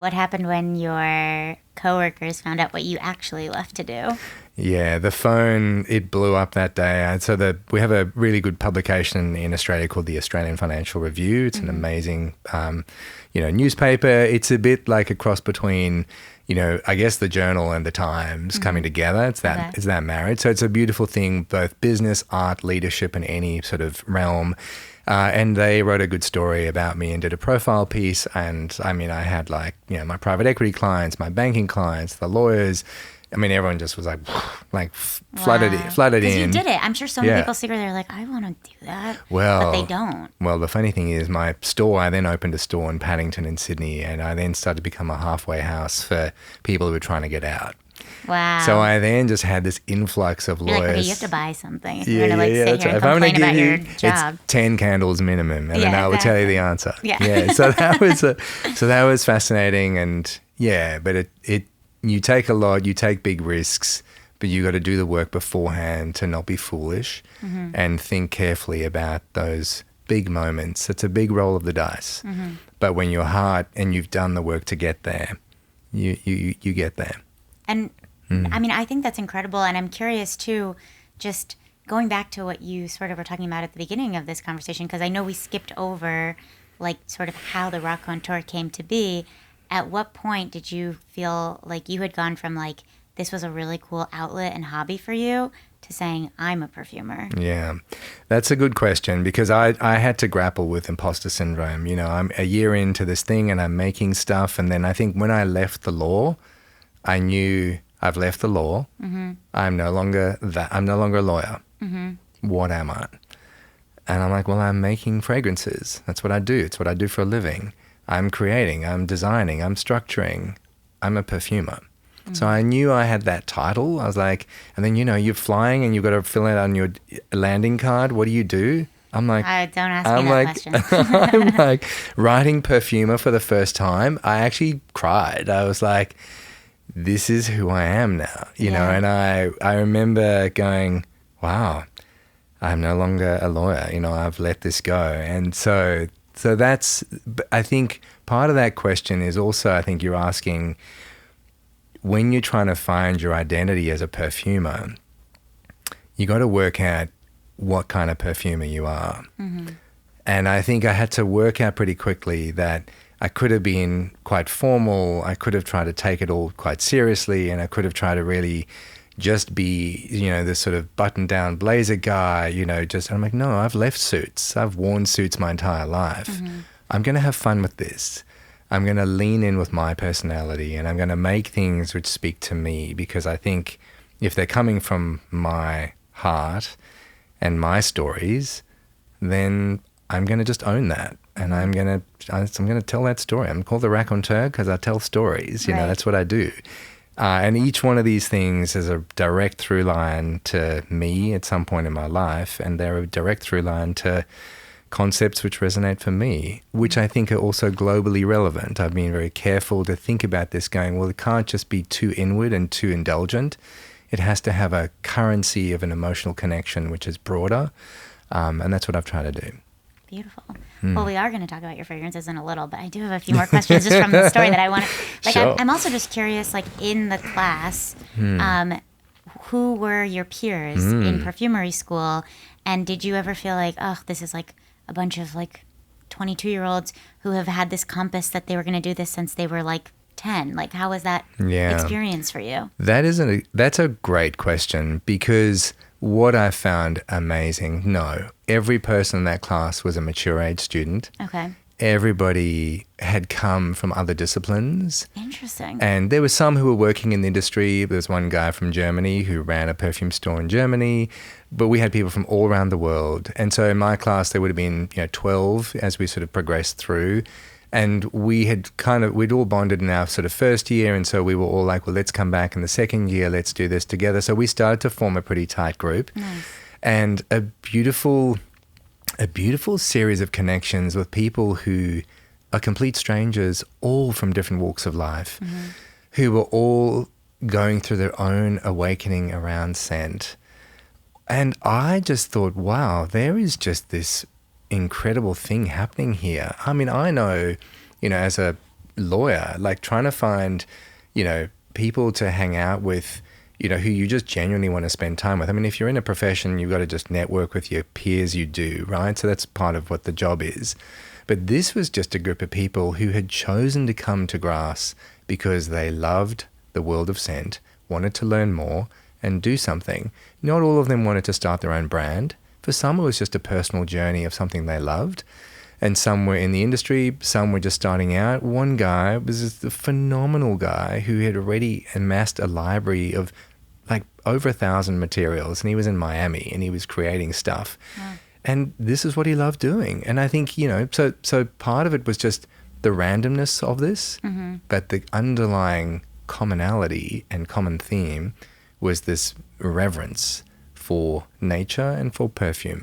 What happened when your coworkers found out what you actually left to do? Yeah, the phone, it blew up that day. We have a really good publication in Australia called the Australian Financial Review. It's an amazing, newspaper. It's a bit like a cross between, I guess the Journal and the Times coming together. It's that marriage. So it's a beautiful thing, both business, art, leadership, in any sort of realm. And they wrote a good story about me and did a profile piece. And I mean, I had my private equity clients, my banking clients, the lawyers. I mean, everyone just was flooded in. Because you did it. I'm sure so many people secretly are like, I want to do that. But they don't. Well, the funny thing is I then opened a store in Paddington in Sydney, and I then started to become a halfway house for people who were trying to get out. Wow. So I then just had this influx of lawyers. You're like, okay, you have to buy something if you're going to sit here and complain about your job. It's 10 candles minimum, and then I will tell you the answer. Yeah. So that was fascinating, and but you take a lot, you take big risks, but you got to do the work beforehand to not be foolish and think carefully about those big moments. It's a big roll of the dice. But when you're hard and you've done the work to get there, you get there. And I mean, I think that's incredible. And I'm curious too, just going back to what you sort of were talking about at the beginning of this conversation, because I know we skipped over sort of how the Raconteur came to be. At what point did you feel like you had gone from this was a really cool outlet and hobby for you to saying, I'm a perfumer? Yeah, that's a good question, because I had to grapple with imposter syndrome. I'm a year into this thing and I'm making stuff. And then I think when I left the law, I knew I've left the law. I'm no longer a lawyer. What am I? And I'm like, well, I'm making fragrances. That's what I do. It's what I do for a living. I'm creating, I'm designing, I'm structuring. I'm a perfumer. So I knew I had that title. I was like, and then, you're flying and you've got to fill it on your landing card. What do you do? I'm like, don't ask me that question. I'm like writing Perfumer for the first time. I actually cried. I was like, this is who I am now, and I remember going, wow, I'm no longer a lawyer. I've let this go. And so that's, I think part of that question is also, I think you're asking, when you're trying to find your identity as a perfumer, you got to work out what kind of perfumer you are. And I think I had to work out pretty quickly that I could have been quite formal. I could have tried to take it all quite seriously, and I could have tried to really just be, this sort of button-down blazer guy, and I'm like, no, I've left suits. I've worn suits my entire life. I'm going to have fun with this. I'm going to lean in with my personality, and I'm going to make things which speak to me, because I think if they're coming from my heart and my stories, then I'm going to just own that. And I'm going to tell that story. I'm called the Raconteur because I tell stories. That's what I do. And each one of these things is a direct through line to me at some point in my life, and they're a direct through line to concepts which resonate for me, which I think are also globally relevant. I've been very careful to think about this going, well, it can't just be too inward and too indulgent. It has to have a currency of an emotional connection which is broader, and that's what I've tried to do. Beautiful. Well, we are going to talk about your fragrances in a little, but I do have a few more questions just from the story that I want to... Sure. I'm also just curious, in the class, who were your peers in perfumery school, and did you ever feel like, oh, this is a bunch of 22-year-olds who have had this compass that they were going to do this since they were 10? How was that experience for you? That's a great question, because what I found amazing, every person in that class was a mature age student. Okay. Everybody had come from other disciplines. Interesting. And there were some who were working in the industry. There was one guy from Germany who ran a perfume store in Germany, but we had people from all around the world. And so in my class, there would have been 12 as we sort of progressed through. And we'd all bonded in our sort of first year. And so we were all like, well, let's come back in the second year. Let's do this together. So we started to form a pretty tight group. Nice. And a beautiful series of connections with people who are complete strangers, all from different walks of life, who were all going through their own awakening around scent. And I just thought, wow, there is just this incredible thing happening here. I mean, I know, as a lawyer, like trying to find, you know, people to hang out with, you know, who you just genuinely want to spend time with. I mean, if you're in a profession, you've got to just network with your peers, you do, right? So that's part of what the job is. But this was just a group of people who had chosen to come to Grass because they loved the world of scent, wanted to learn more and do something. Not all of them wanted to start their own brand. For some, it was just a personal journey of something they loved. And some were in the industry, some were just starting out. One guy was just a phenomenal guy who had already amassed a library of like over 1,000 materials, and he was in Miami and he was creating stuff. Wow. And this is what he loved doing. And I think, you know, so part of it was just the randomness of this, but the underlying commonality and common theme was this reverence for nature and for perfume.